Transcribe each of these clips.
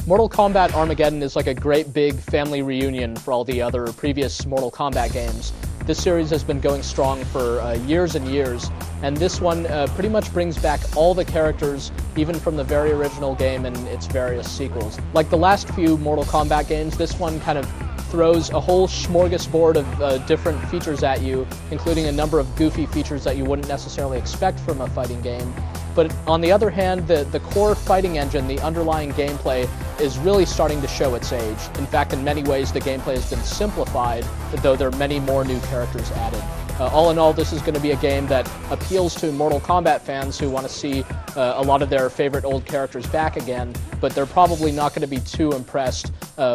Mortal Kombat Armageddon is like a great big family reunion for all the other previous Mortal Kombat games. This series has been going strong for years and years, and this one pretty much brings back all the characters, even from the very original game and its various sequels. Like the last few Mortal Kombat games, this one kind of throws a whole smorgasbord of different features at you, including a number of goofy features that you wouldn't necessarily expect from a fighting game. But on the other hand, the core fighting engine, the underlying gameplay, is really starting to show its age. In fact, in many ways, the gameplay has been simplified, though there are many more new characters added. All in all, this is going to be a game that appeals to Mortal Kombat fans who want to see a lot of their favorite old characters back again, but they're probably not going to be too impressed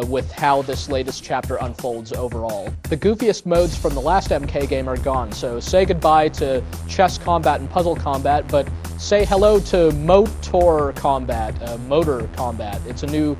with how this latest chapter unfolds overall. The goofiest modes from the last MK game are gone, so say goodbye to chess combat and puzzle combat, but say hello to Motor Kombat, Motor Kombat. It's a new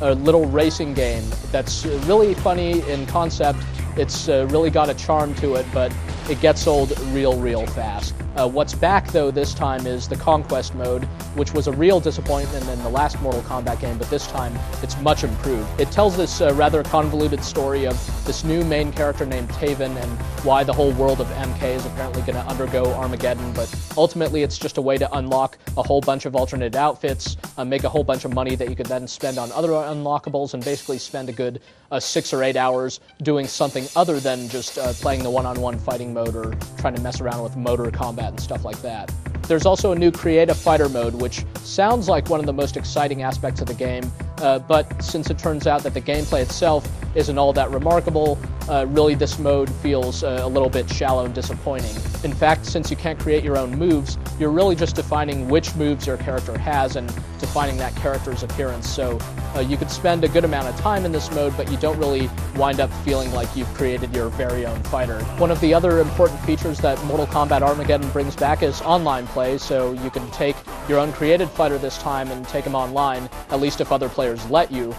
little racing game that's really funny in concept. It's really got a charm to it, but it gets old real fast. What's back, though, this time is the Conquest Mode, which was a real disappointment in the last Mortal Kombat game, but this time it's much improved. It tells this rather convoluted story of this new main character named Taven and why the whole world of MK is apparently going to undergo Armageddon, but ultimately it's just a way to unlock a whole bunch of alternate outfits, make a whole bunch of money that you could then spend on other unlockables, and basically spend a good 6 or 8 hours doing something other than just playing the one-on-one fighting mode or trying to mess around with motor combat and stuff like that. There's also a new creative fighter mode, which sounds like one of the most exciting aspects of the game, but since it turns out that the gameplay itself isn't all that remarkable, really this mode feels a little bit shallow and disappointing. In fact, since you can't create your own moves, you're really just defining which moves your character has and defining that character's appearance, so you could spend a good amount of time in this mode, but you don't really wind up feeling like you've created your very own fighter. One of the other important features that Mortal Kombat Armageddon brings back is online play, so you can take your own created fighter this time and take him online, at least if other players let you,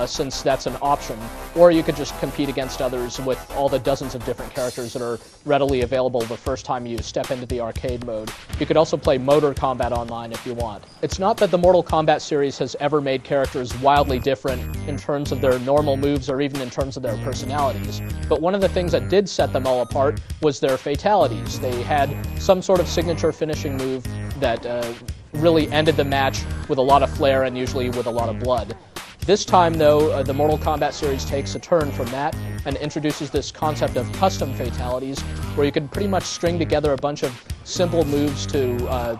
since that's an option. Or you could just compete against others with all the dozens of different characters that are readily available the first time you step into the arcade mode. You could also play motor combat online if you want. It's not that the Mortal Kombat series has ever made characters wildly different in terms of their normal moves or even in terms of their personalities, but one of the things that did set them all apart was their fatalities. They had some sort of signature finishing move that really ended the match with a lot of flair and usually with a lot of blood. This time, though, the Mortal Kombat series takes a turn from that and introduces this concept of custom fatalities, where you can pretty much string together a bunch of simple moves to,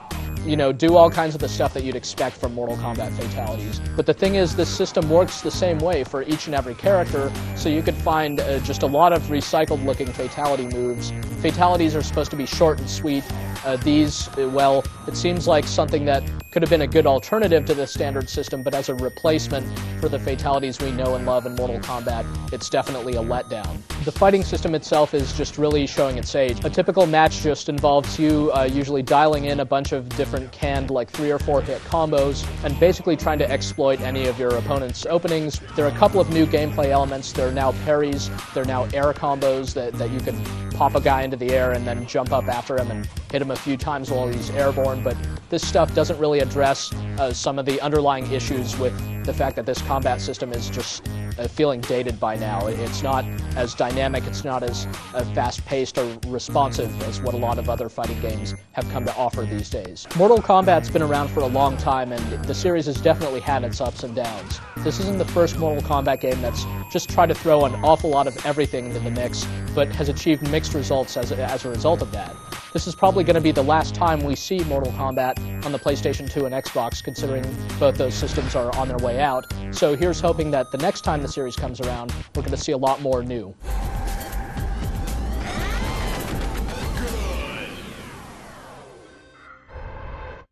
do all kinds of the stuff that you'd expect from Mortal Kombat fatalities. But the thing is, this system works the same way for each and every character, so you could find just a lot of recycled-looking fatality moves. Fatalities are supposed to be short and sweet. It seems like something that could have been a good alternative to the standard system, but as a replacement for the fatalities we know and love in Mortal Kombat, it's definitely a letdown. The fighting system itself is just really showing its age. A typical match just involves you usually dialing in a bunch of different canned, like 3 or 4 hit combos, and basically trying to exploit any of your opponent's openings. There are a couple of new gameplay elements. There are now parries, there are now air combos that you can pop a guy into the air and then jump up after him and hit him a few times while he's airborne, but this stuff doesn't really address some of the underlying issues with the fact that this combat system is just feeling dated by now. It's not as dynamic, it's not as fast-paced or responsive as what a lot of other fighting games have come to offer these days. Mortal Kombat's been around for a long time, and the series has definitely had its ups and downs. This isn't the first Mortal Kombat game that's just tried to throw an awful lot of everything into the mix, but has achieved mixed results as a result of that. This is probably going to be the last time we see Mortal Kombat on the PlayStation 2 and Xbox, considering both those systems are on their way out. So here's hoping that the next time the series comes around, we're going to see a lot more new.